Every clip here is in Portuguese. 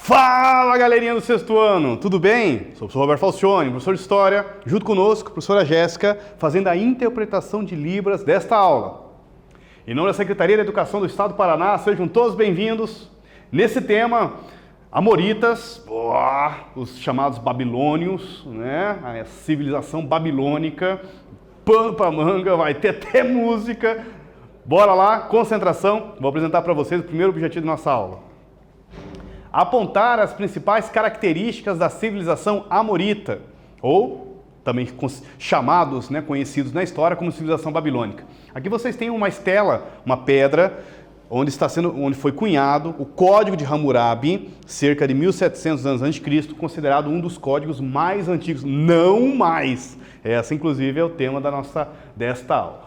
Fala, galerinha do sexto ano, tudo bem? Sou o professor Roberto Falcione, professor de História, junto conosco, professora Jéssica, fazendo a interpretação de Libras desta aula. Em nome da Secretaria da Educação do Estado do Paraná, sejam todos bem-vindos. Nesse tema, Amoritas, os chamados babilônios, né? A civilização babilônica, pano pra manga, vai ter até música. Bora lá, concentração, vou apresentar para vocês o primeiro objetivo da nossa aula. Apontar as principais características da civilização amorita, ou também chamados, conhecidos na história como civilização babilônica. Aqui vocês têm uma estela, uma pedra, onde foi cunhado o Código de Hammurabi, cerca de 1700 anos antes de Cristo, considerado um dos códigos mais antigos, não mais. Essa, inclusive, é o tema desta aula.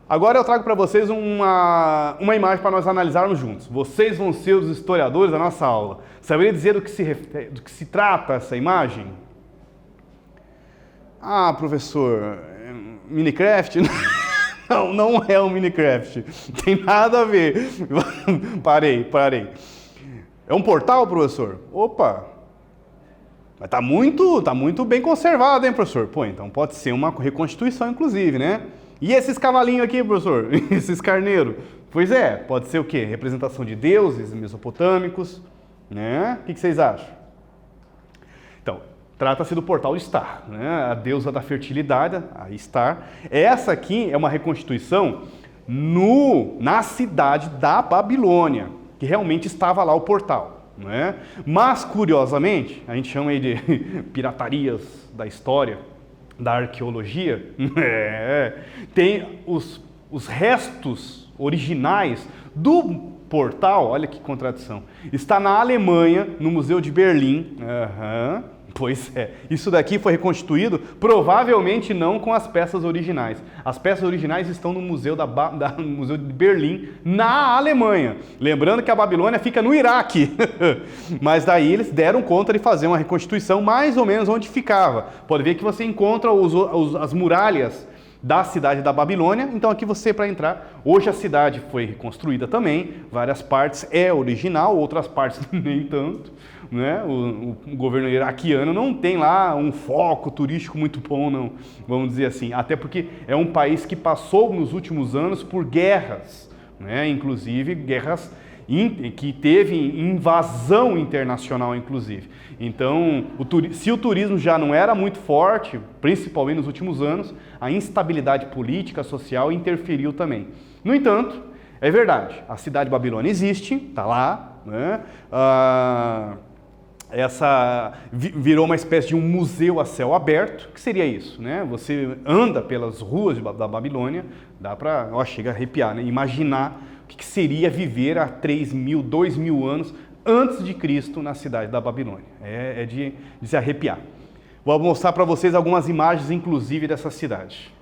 Agora eu trago para vocês uma imagem para nós analisarmos juntos. Vocês vão ser os historiadores da nossa aula. Saberia dizer do que se trata essa imagem? Ah, professor, Minecraft? Não é um Minecraft. Tem nada a ver. Parei. É um portal, professor? Opa! Mas tá muito bem conservado, hein, professor? Pô, então pode ser uma reconstituição, inclusive, né? E esses cavalinhos aqui, professor? Esses carneiros? Pois é, pode ser o quê? Representação de deuses mesopotâmicos, né? O que vocês acham? Então, trata-se do portal Star, né? A deusa da fertilidade, a Star. Essa aqui é uma reconstituição na cidade da Babilônia, que realmente estava lá o portal, né? Mas, curiosamente, a gente chama aí de piratarias da história, da arqueologia, tem os restos originais do portal, olha que contradição, está na Alemanha, no Museu de Berlim. Pois é, isso daqui foi reconstituído, provavelmente não com as peças originais. As peças originais estão no Museu, no Museu de Berlim, na Alemanha. Lembrando que a Babilônia fica no Iraque. Mas daí eles deram conta de fazer uma reconstituição mais ou menos onde ficava. Pode ver que você encontra as muralhas da cidade da Babilônia. Então aqui você, para entrar, hoje a cidade foi reconstruída também, várias partes é original, outras partes nem tanto, né? O governo iraquiano não tem lá um foco turístico muito bom, não, vamos dizer assim, até porque é um país que passou nos últimos anos por guerras, né? Inclusive guerras que teve invasão internacional, inclusive. Então, se o turismo já não era muito forte, principalmente nos últimos anos, a instabilidade política, social interferiu também. No entanto, é verdade, a cidade de Babilônia existe, está lá, né? Essa virou uma espécie de um museu a céu aberto. O que seria isso, né? Você anda pelas ruas da Babilônia, dá para, chega a arrepiar, né? Imaginar o que seria viver há 3.000, 2.000 anos antes de Cristo na cidade da Babilônia. É de se arrepiar. Vou mostrar para vocês algumas imagens, inclusive, dessa cidade.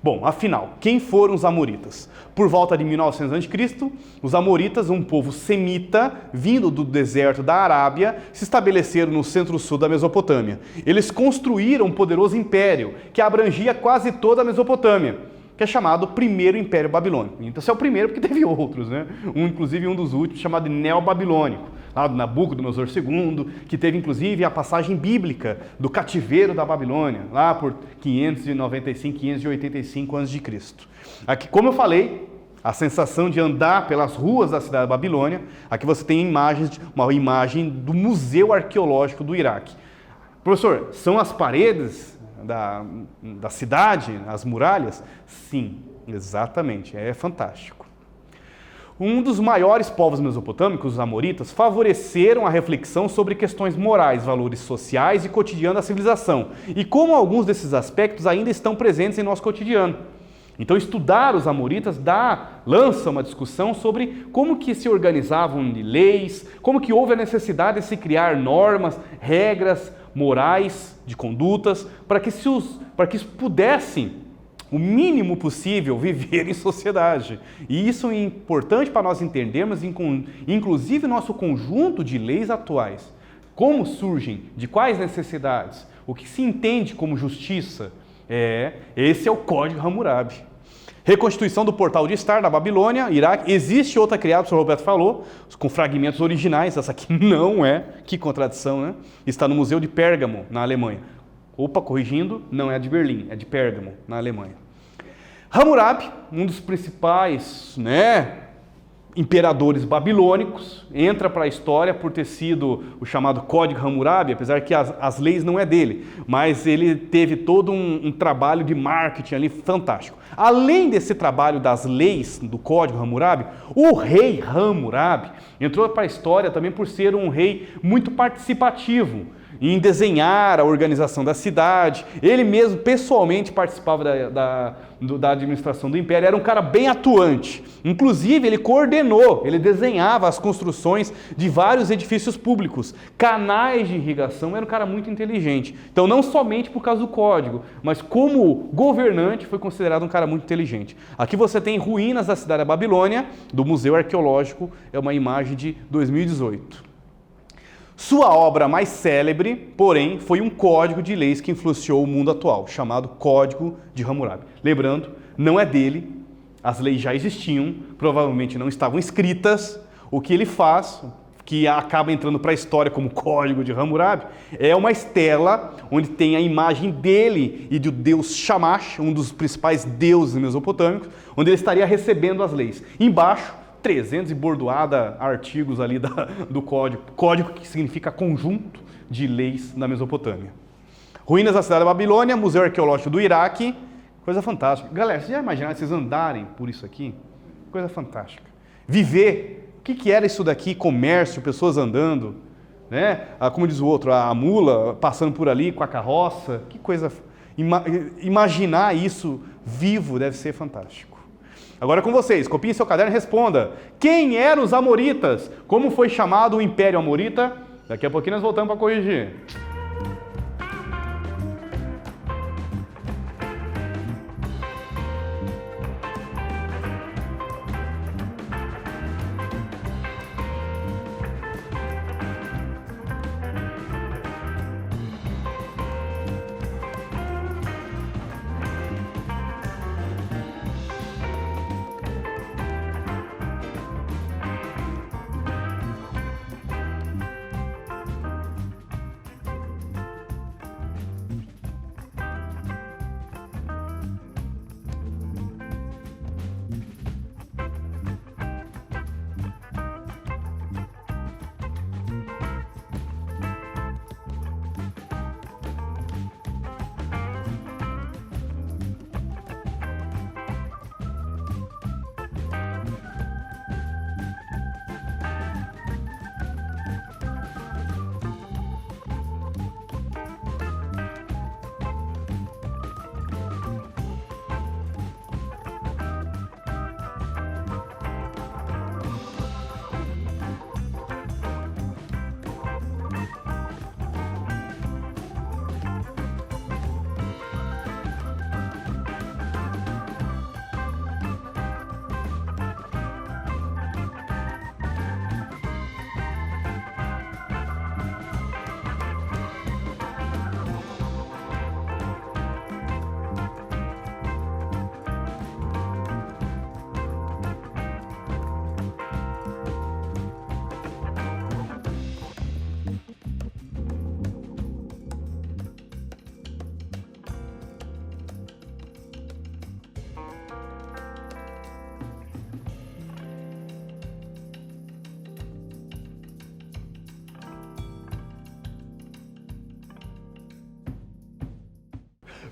Bom, afinal, quem foram os amoritas? Por volta de 1900 a.C., os amoritas, um povo semita, vindo do deserto da Arábia, se estabeleceram no centro-sul da Mesopotâmia. Eles construíram um poderoso império que abrangia quase toda a Mesopotâmia, que é chamado Primeiro Império Babilônico. Então, esse é o primeiro porque teve outros, né? Inclusive um dos últimos, chamado Neobabilônico, lá do Nabucodonosor II, que teve inclusive a passagem bíblica do cativeiro da Babilônia, lá por 595, 585 a.C. Aqui, como eu falei, a sensação de andar pelas ruas da cidade da Babilônia, aqui você tem uma imagem do Museu Arqueológico do Iraque. Professor, são as paredes da cidade, as muralhas? Sim, exatamente, é fantástico. Um dos maiores povos mesopotâmicos, os amoritas, favoreceram a reflexão sobre questões morais, valores sociais e cotidiano da civilização, e como alguns desses aspectos ainda estão presentes em nosso cotidiano. Então, estudar os amoritas lança uma discussão sobre como que se organizavam leis, como que houve a necessidade de se criar normas, regras, morais, de condutas, para que pudessem, o mínimo possível, viver em sociedade. E isso é importante para nós entendermos, inclusive, nosso conjunto de leis atuais. Como surgem, de quais necessidades, o que se entende como justiça. Esse é o Código Hammurabi. Reconstituição do portal de Star da Babilônia, Iraque. Existe outra criada, o senhor Roberto falou, com fragmentos originais. Essa aqui não é. Que contradição, né? Está no Museu de Pérgamo, na Alemanha. Opa, corrigindo, não é de Berlim, é de Pérgamo, na Alemanha. Hammurabi, um dos principais, imperadores babilônicos, entra para a história por ter sido o chamado Código Hammurabi, apesar que as leis não é dele, mas ele teve todo um trabalho de marketing ali fantástico. Além desse trabalho das leis do Código Hammurabi, o rei Hammurabi entrou para a história também por ser um rei muito participativo em desenhar a organização da cidade. Ele mesmo pessoalmente participava da administração do império, era um cara bem atuante. Inclusive ele coordenou, ele desenhava as construções de vários edifícios públicos, canais de irrigação. Era um cara muito inteligente. Então não somente por causa do código, mas como governante foi considerado um cara muito inteligente. Aqui você tem ruínas da cidade da Babilônia, do Museu Arqueológico, é uma imagem de 2018. Sua obra mais célebre, porém, foi um código de leis que influenciou o mundo atual, chamado Código de Hammurabi. Lembrando, não é dele, as leis já existiam, provavelmente não estavam escritas. O que ele faz, que acaba entrando para a história como Código de Hammurabi, é uma estela onde tem a imagem dele e do deus Shamash, um dos principais deuses mesopotâmicos, onde ele estaria recebendo as leis. Embaixo, 300 e bordoada artigos ali do código que significa conjunto de leis da Mesopotâmia. Ruínas da cidade da Babilônia, Museu Arqueológico do Iraque, coisa fantástica. Galera, vocês já imaginaram vocês andarem por isso aqui? Coisa fantástica. Viver, o que era isso daqui? Comércio, pessoas andando, como diz o outro, a mula passando por ali com a carroça, que coisa. Imaginar isso vivo deve ser fantástico. Agora é com vocês, copiem seu caderno e responda. Quem eram os Amoritas? Como foi chamado o Império Amorita? Daqui a pouquinho nós voltamos para corrigir.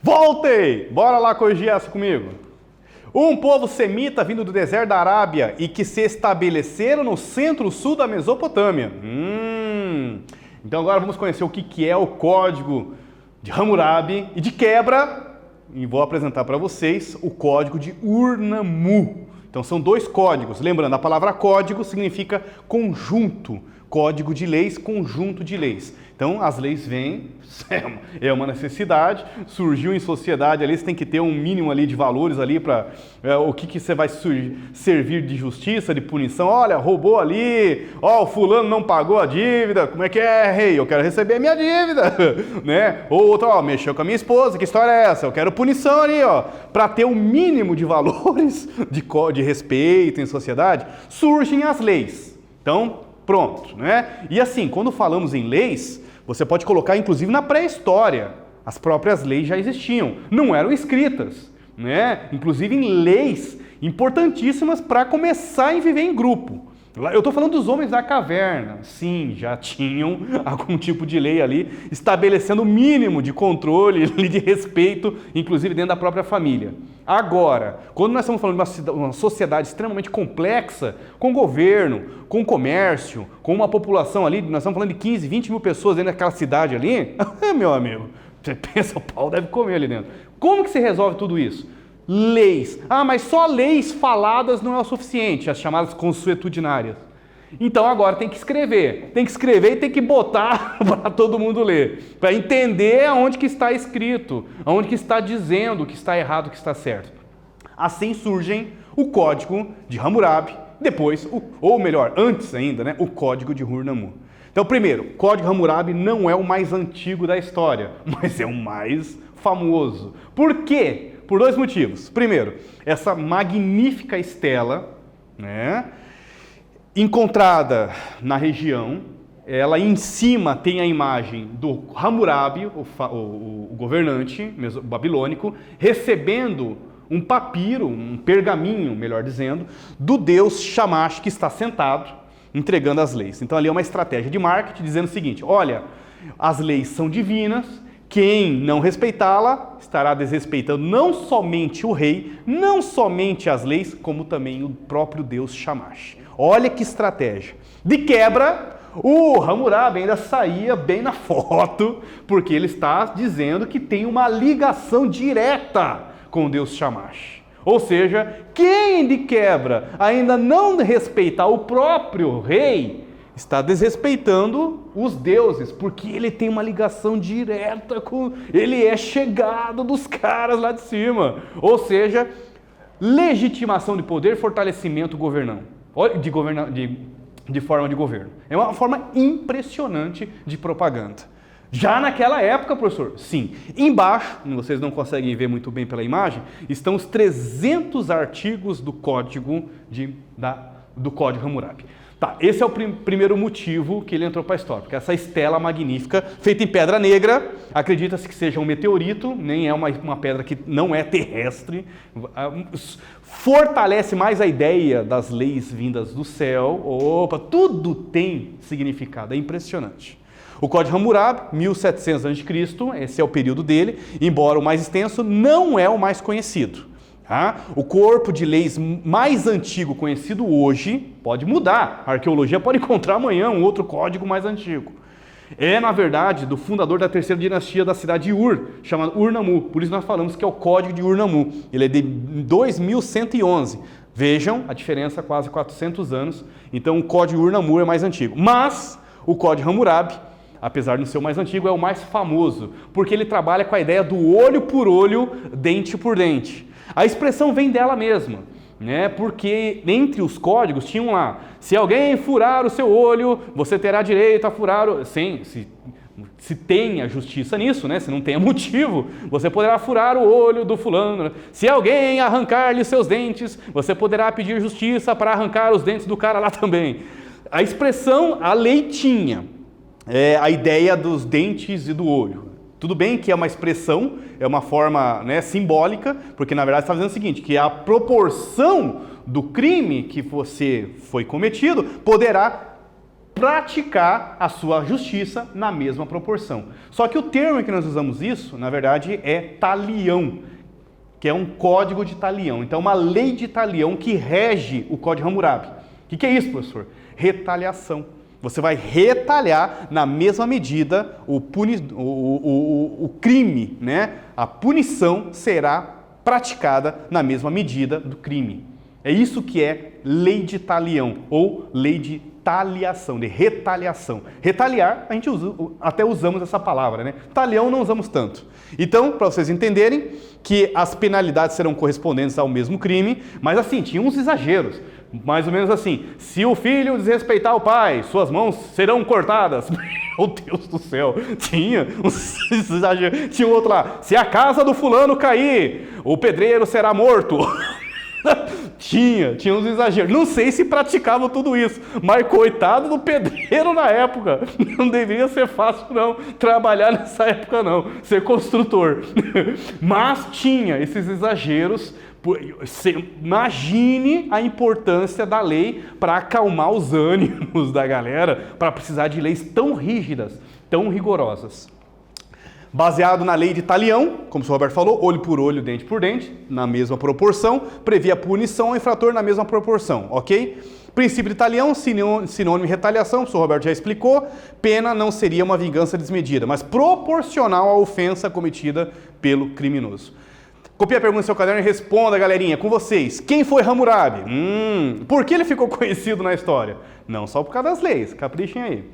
Voltei! Bora lá corrigir essa comigo. Um povo semita vindo do deserto da Arábia e que se estabeleceram no centro-sul da Mesopotâmia. Então agora vamos conhecer o que é o Código de Hammurabi e de quebra, e vou apresentar para vocês o Código de Ur-Nammu. Então são dois códigos. Lembrando, a palavra código significa conjunto, Código de leis, conjunto de leis. Então, as leis vêm, é uma necessidade, surgiu em sociedade ali, você tem que ter um mínimo ali de valores ali para o que você vai servir de justiça, de punição. Olha, roubou ali, ó, o fulano não pagou a dívida, como é que é, rei? Eu quero receber a minha dívida, né? Ou outro, ó, mexeu com a minha esposa, que história é essa? Eu quero punição ali, ó. Para ter um mínimo de valores de respeito em sociedade, surgem as leis. Então, pronto, né? E assim, quando falamos em leis, você pode colocar, inclusive, na pré-história. As próprias leis já existiam, não eram escritas, né? Inclusive em leis importantíssimas para começar a viver em grupo. Eu estou falando dos homens da caverna. Sim, já tinham algum tipo de lei ali, estabelecendo o mínimo de controle, de respeito, inclusive dentro da própria família. Agora, quando nós estamos falando de uma sociedade extremamente complexa, com governo, com comércio, com uma população ali, nós estamos falando de 15, 20 mil pessoas dentro daquela cidade ali, meu amigo, você pensa, o pau deve comer ali dentro. Como que se resolve tudo isso? Leis. Ah, mas só leis faladas não é o suficiente, as chamadas consuetudinárias. Então agora tem que escrever e tem que botar para todo mundo ler, para entender aonde que está escrito, aonde que está dizendo o que está errado, o que está certo. Assim surgem o Código de Hammurabi, depois, ou melhor, antes ainda, né, o Código de Ur-Nammu. Então, primeiro, o Código de Hammurabi não é o mais antigo da história, mas é o mais famoso. Por quê? Por dois motivos. Primeiro, essa magnífica estela, né, encontrada na região, ela em cima tem a imagem do Hammurabi, o governante babilônico, recebendo um papiro, um pergaminho, melhor dizendo, do deus Shamash, que está sentado, entregando as leis. Então ali é uma estratégia de marketing dizendo o seguinte: olha, as leis são divinas, quem não respeitá-la estará desrespeitando não somente o rei, não somente as leis, como também o próprio deus Shamash. Olha que estratégia. De quebra, o Hammurabi ainda saía bem na foto, porque ele está dizendo que tem uma ligação direta com o deus Shamash. Ou seja, quem de quebra ainda não respeitar o próprio rei, está desrespeitando os deuses, porque ele tem uma ligação direta com... ele é chegado dos caras lá de cima. Ou seja, legitimação de poder, fortalecimento de forma de governo. É uma forma impressionante de propaganda. Já naquela época, professor, sim. Embaixo, vocês não conseguem ver muito bem pela imagem, estão os 300 artigos do Código Hammurabi. Tá, esse é o primeiro motivo que ele entrou para a história, porque essa estela magnífica, feita em pedra negra, acredita-se que seja um meteorito, nem é uma pedra que não é terrestre, fortalece mais a ideia das leis vindas do céu. Opa, tudo tem significado, é impressionante. O Código Hammurabi, 1700 a.C., esse é o período dele, embora o mais extenso, não é o mais conhecido. Tá? O corpo de leis mais antigo conhecido hoje pode mudar. A arqueologia pode encontrar amanhã um outro código mais antigo. É, na verdade, do fundador da terceira dinastia da cidade de Ur, chamado Ur-Nammu. Por isso nós falamos que é o Código de Ur-Nammu. Ele é de 2111. Vejam a diferença, quase 400 anos. Então o Código de Ur-Nammu é mais antigo. Mas o Código Hammurabi, apesar de não ser o mais antigo, é o mais famoso, porque ele trabalha com a ideia do olho por olho, dente por dente. A expressão vem dela mesma, né? Porque entre os códigos tinham lá: se alguém furar o seu olho, você terá direito a furar o... Se tenha justiça nisso, né? Se não tenha motivo, você poderá furar o olho do fulano. Se alguém arrancar-lhe seus dentes, você poderá pedir justiça para arrancar os dentes do cara lá também. A expressão, a lei tinha a ideia dos dentes e do olho. Tudo bem que é uma expressão, é uma forma, né, simbólica, porque na verdade está dizendo o seguinte, que a proporção do crime que você foi cometido poderá praticar a sua justiça na mesma proporção. Só que o termo em que nós usamos isso, na verdade, é talião, que é um código de talião. Então, uma lei de talião que rege o Código Hammurabi. O que é isso, professor? Retaliação. Você vai retalhar na mesma medida o crime, né? A punição será praticada na mesma medida do crime. É isso que é lei de talião ou lei de retaliação, de retaliação. Retaliar, a gente até usamos essa palavra, né? Talião não usamos tanto. Então, para vocês entenderem que as penalidades serão correspondentes ao mesmo crime, mas assim, tinha uns exageros. Mais ou menos assim, se o filho desrespeitar o pai, suas mãos serão cortadas. Meu Deus do céu, tinha uns exageros. Tinha outro lá, se a casa do fulano cair, o pedreiro será morto. Tinha uns exageros. Não sei se praticavam tudo isso, mas coitado do pedreiro na época. Não deveria ser fácil não trabalhar nessa época não, ser construtor. Mas tinha esses exageros. Imagine a importância da lei para acalmar os ânimos da galera, para precisar de leis tão rígidas, tão rigorosas. Baseado na lei de Talião, como o senhor Roberto falou, olho por olho, dente por dente, na mesma proporção, previa punição ao infrator na mesma proporção, ok? Princípio de Talião, sinônimo de retaliação, o senhor Roberto já explicou, pena não seria uma vingança desmedida, mas proporcional à ofensa cometida pelo criminoso. Copie a pergunta no seu caderno e responda, galerinha, com vocês. Quem foi Hammurabi? Por que ele ficou conhecido na história? Não só por causa das leis, caprichem aí.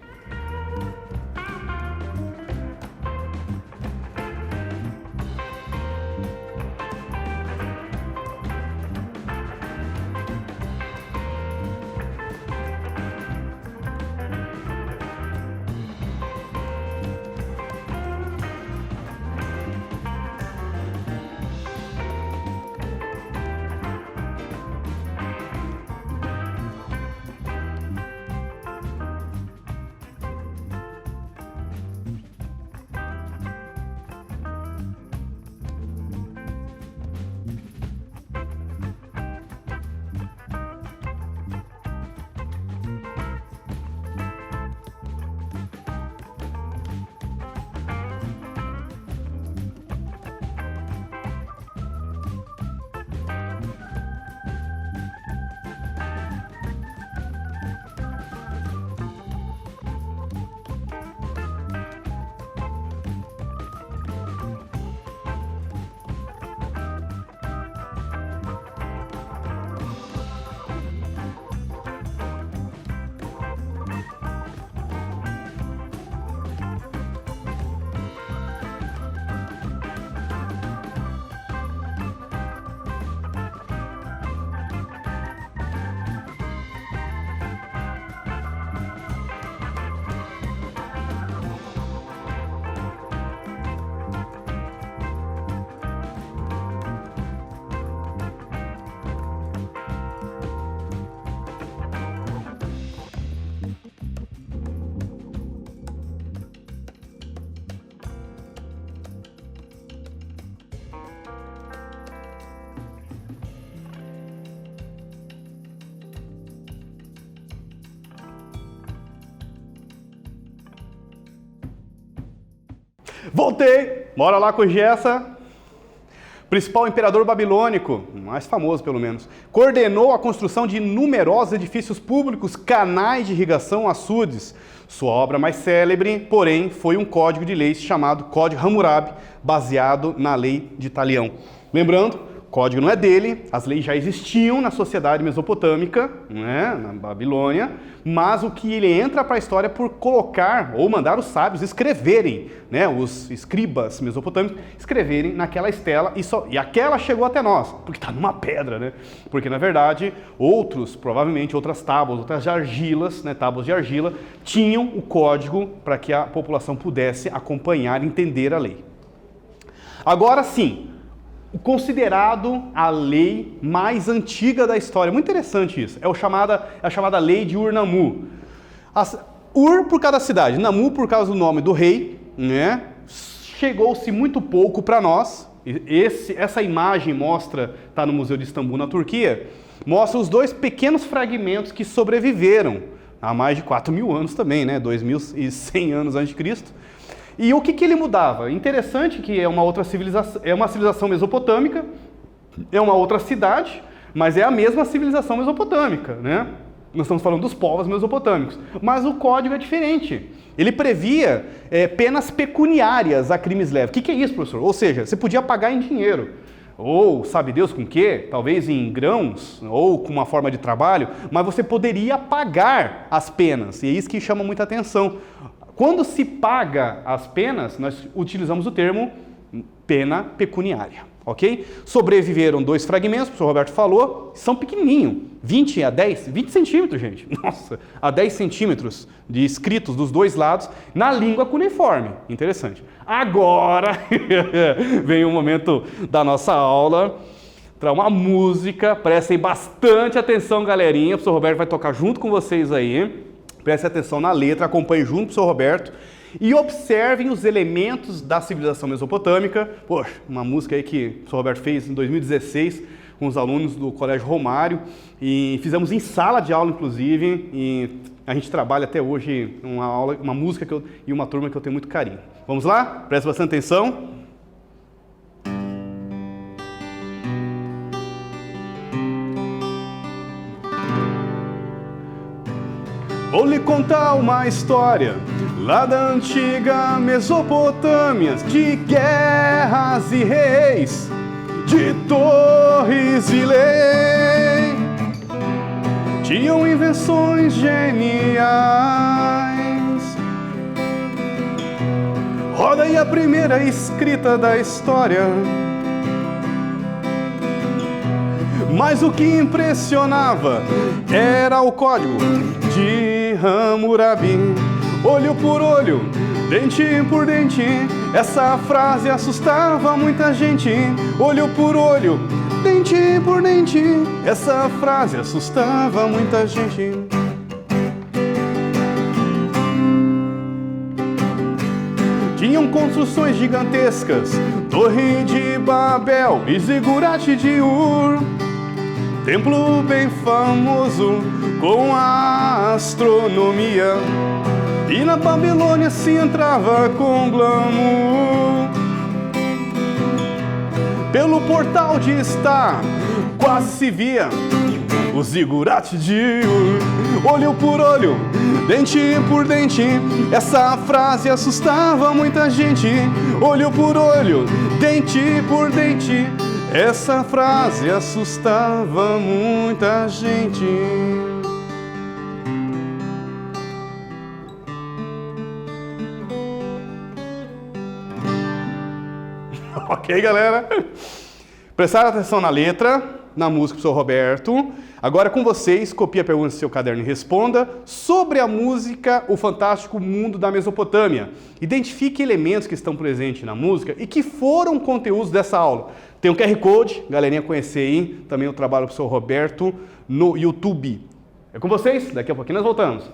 Voltei! Bora lá com o Gessa. Principal imperador babilônico, mais famoso pelo menos, coordenou a construção de numerosos edifícios públicos, canais de irrigação, açudes. Sua obra mais célebre, porém, foi um código de leis chamado Código Hammurabi, baseado na lei de Talião. Lembrando, o código não é dele, as leis já existiam na sociedade mesopotâmica, né, na Babilônia, mas o que ele entra para a história por colocar ou mandar os sábios escreverem, né, os escribas mesopotâmicos escreverem naquela estela e aquela chegou até nós, porque está numa pedra, né? Porque na verdade provavelmente outras tábuas, outras argilas, né, tábuas de argila, tinham o código para que a população pudesse acompanhar e entender a lei. Agora sim, considerado a lei mais antiga da história. Muito interessante isso. É a chamada lei de Ur-Nammu. Ur por causa da cidade, Nammu por causa do nome do rei, né? Chegou-se muito pouco para nós. Essa imagem está no Museu de Istambul, na Turquia, mostra os dois pequenos fragmentos que sobreviveram há mais de 4.000 anos também, né? 2.100 anos antes de Cristo. E o que ele mudava? Interessante que é uma outra civilização, é uma civilização mesopotâmica, é uma outra cidade, mas é a mesma civilização mesopotâmica, né? Nós estamos falando dos povos mesopotâmicos, mas o código é diferente. Ele previa penas pecuniárias a crimes leves. O que é isso, professor? Ou seja, você podia pagar em dinheiro. ou sabe Deus com quê, talvez em grãos, ou com uma forma de trabalho, mas você poderia pagar as penas, e é isso que chama muita atenção. Quando se paga as penas, nós utilizamos o termo pena pecuniária, ok? Sobreviveram 2 fragmentos, o professor Roberto falou, são pequenininhos, 20 centímetros, gente, nossa, a 10 centímetros de escritos dos 2 lados, na língua cuneiforme, interessante. Agora, vem o momento da nossa aula, para uma música, prestem bastante atenção, galerinha, o professor Roberto vai tocar junto com vocês aí, prestem atenção na letra, acompanhem junto com o professor Roberto, e observem os elementos da civilização mesopotâmica. Poxa, uma música aí que o professor Roberto fez em 2016 com os alunos do Colégio Romário e fizemos em sala de aula, inclusive, e a gente trabalha até hoje uma música e uma turma que eu tenho muito carinho. Vamos lá? Presta bastante atenção. Vou lhe contar uma história lá da antiga Mesopotâmia, de guerras e reis, de torres e lei. Tinham invenções geniais. Roda aí a primeira escrita da história. Mas o que impressionava era o código de Hammurabi. Olho por olho, dente por dente, essa frase assustava muita gente. Olho por olho, dente por dente, essa frase assustava muita gente. Tinham construções gigantescas, Torre de Babel e Zigurate de Ur, templo bem famoso com a astronomia. E na Babilônia se entrava com glamour. Pelo portal de estar quase se via o Zigurate de Ur. Olho por olho, dente por dente, essa frase assustava muita gente. Olho por olho, dente por dente, essa frase assustava muita gente. Ok, galera? Prestaram atenção na letra, na música do professor Roberto. Agora com vocês, copie a pergunta do seu caderno e responda sobre a música O Fantástico Mundo da Mesopotâmia. Identifique elementos que estão presentes na música e que foram conteúdos dessa aula. Tem um QR Code, galerinha conhecer aí, também o trabalho do professor Roberto no YouTube. É com vocês, daqui a pouquinho nós voltamos.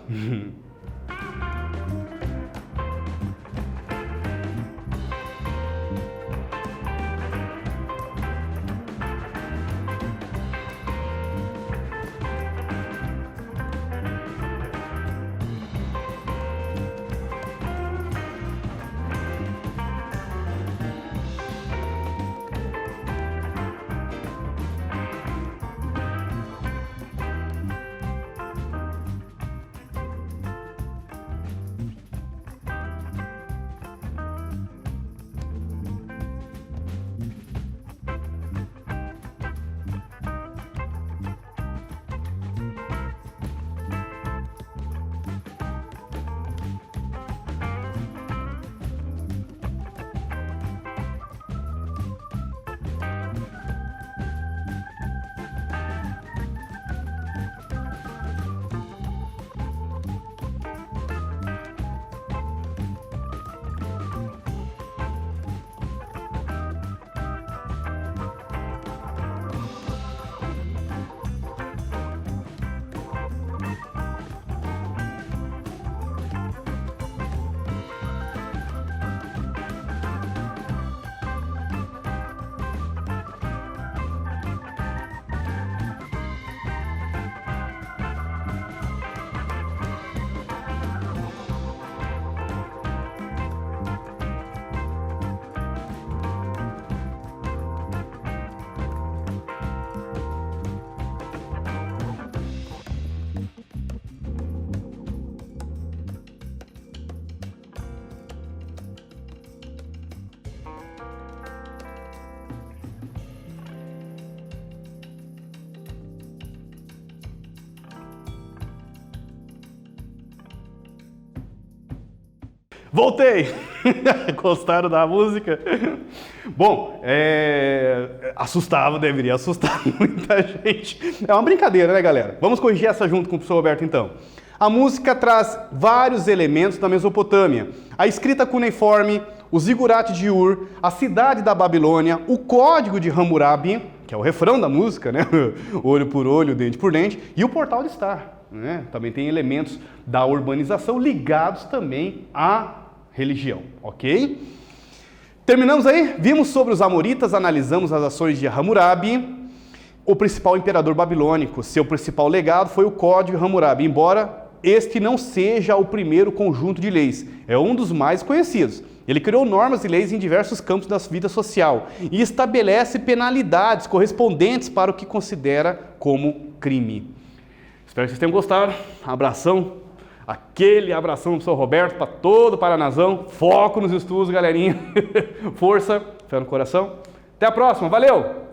Voltei! Gostaram da música? Bom, assustava, deveria assustar muita gente. É uma brincadeira, né, galera? Vamos corrigir essa junto com o professor Roberto, então. A música traz vários elementos da Mesopotâmia. A escrita cuneiforme, o zigurate de Ur, a cidade da Babilônia, o código de Hammurabi, que é o refrão da música, né? Olho por olho, dente por dente, e o portal de Star. Né? Também tem elementos da urbanização ligados também à religião, ok? Terminamos aí? Vimos sobre os amoritas, analisamos as ações de Hammurabi, o principal imperador babilônico. Seu principal legado foi o Código de Hammurabi, embora este não seja o primeiro conjunto de leis, é um dos mais conhecidos. Ele criou normas e leis em diversos campos da vida social e estabelece penalidades correspondentes para o que considera como crime. Espero que vocês tenham gostado. Abração, aquele abração do professor Roberto para todo o Paranazão. Foco nos estudos, galerinha. Força, fé no coração. Até a próxima, valeu!